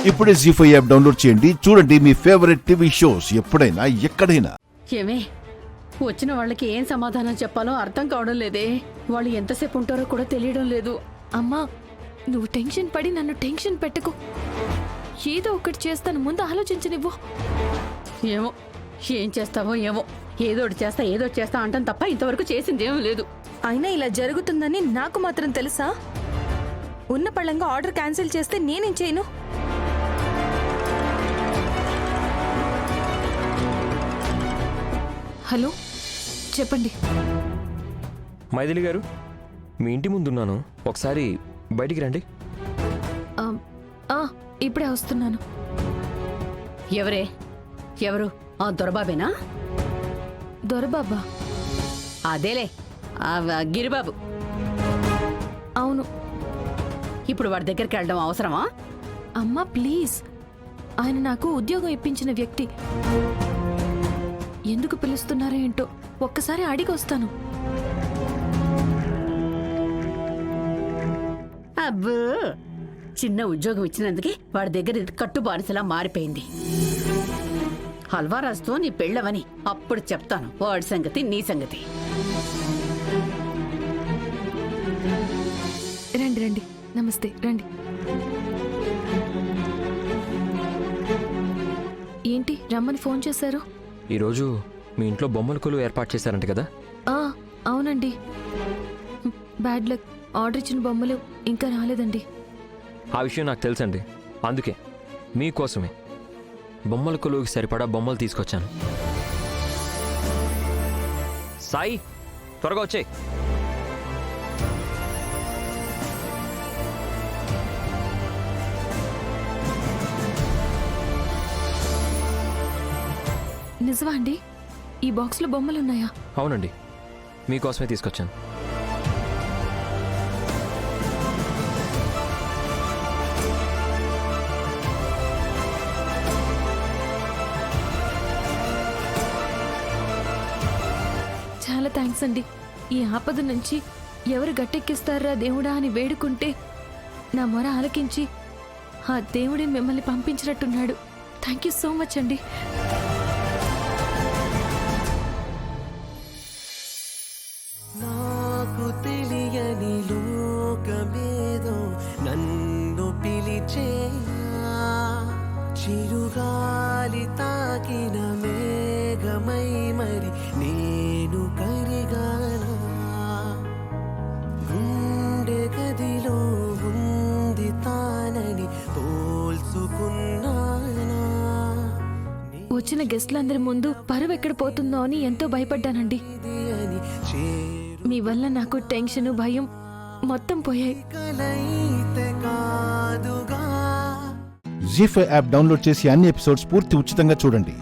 ఇప్పుడే జీ5 app download చేయండి. చూడండి మీ ఫేవరెట్ టీవీ షోస్ ఎప్పుడైనా ఎక్కడైనా. ఏమే వచ్చిన వాళ్ళకి ఏం సమాధానం చెప్పాలో అర్థం కావడం లేదే. వాళ్ళు ఎంతసేపు ఉంటారో కూడా తెలియడం లేదు. అమ్మా, నువ్వు టెన్షన్ పడి నన్ను టెన్షన్ పెట్టుకో. ఏదో ఒకటి చేస్తాను, ముందు ఆలోచించనివ్వు. ఏమో ఏం చేస్తావో ఏమో. ఏదోటి చేస్తా అంటాం తప్ప ఇంతవరకు చేసిందేమీ లేదు. అయినా ఇలా జరుగుతుందని నాకు మాత్రం తెలుసా? ఉన్న పళ్ళంగా ఆర్డర్ క్యాన్సిల్ చేస్తే నేనేం చేయను? హలో, చెప్పండి. మైథిలి గారు, మీ ఇంటి ముందున్నాను, ఒకసారి బయటికి రండి. ఇప్పుడే వస్తున్నాను. ఎవరు? ఆ దొరబాబేనా? దొరబాబా? అదేలే, గిరిబాబు. అవును. ఇప్పుడు వాడి దగ్గరికి వెళ్ళడం అవసరమా? అమ్మా ప్లీజ్, ఆయన నాకు ఉద్యోగం ఇప్పించిన వ్యక్తి. ఎందుకు పిలుస్తున్నారో ఏంటో ఒక్కసారి అడిగి వస్తాను. అబ్బో, చిన్న ఉద్యోగం ఇచ్చినందుకే వాడి దగ్గర కట్టు బానిసలా మారిపోయింది. హల్వారాజుతో నీ పెళ్ళవని అప్పుడు చెప్తాను వాడి సంగతి, నీ సంగతి. రండి రండి, నమస్తే, రండి. ఏంటి రమ్మని ఫోన్ చేశారు? ఈరోజు మీ ఇంట్లో బొమ్మల కొలువు ఏర్పాటు చేశారంట కదా? అవునండి. బ్యాడ్ లక్, ఆర్డర్ ఇచ్చిన బొమ్మలు ఇంకా రాలేదండి. ఆ విషయం నాకు తెలుసండి, అందుకే మీకోసమే బొమ్మల కొలువుకి సరిపడా బొమ్మలు తీసుకొచ్చాను. సాయి, త్వరగా వచ్చేయ్. నిజమా అండి? ఈ బాక్స్లో బొమ్మలున్నాయా? అవునండి, మీకోసమే తీసుకొచ్చాను. చాలా థ్యాంక్స్ అండి. ఈ ఆపద నుంచి ఎవరు గట్టెక్కిస్తారా దేవుడా అని వేడుకుంటే నా మొర ఆలకించి ఆ దేవుడే మిమ్మల్ని పంపించినట్టున్నాడు. థ్యాంక్ యూ సో మచ్ అండి. నాకు తెలియని లోకమేదో నన్ను పిలిచేనా, చిరుగాలి తాకిన మేఘమై మరి నేను కరిగానా, గుండె గదిలో ఉంది తానని పోల్చుకున్నానా. వచ్చిన గెస్ట్లందరి ముందు పరువు ఎక్కడ పోతుందో అని ఎంతో భయపడ్డానండి. మీ వల్ల నాకు టెన్షన్, భయం మొత్తం పోయాయి. జీ5 యాప్ డౌన్లోడ్ చేసి అన్ని ఎపిసోడ్స్ పూర్తి ఉచితంగా చూడండి.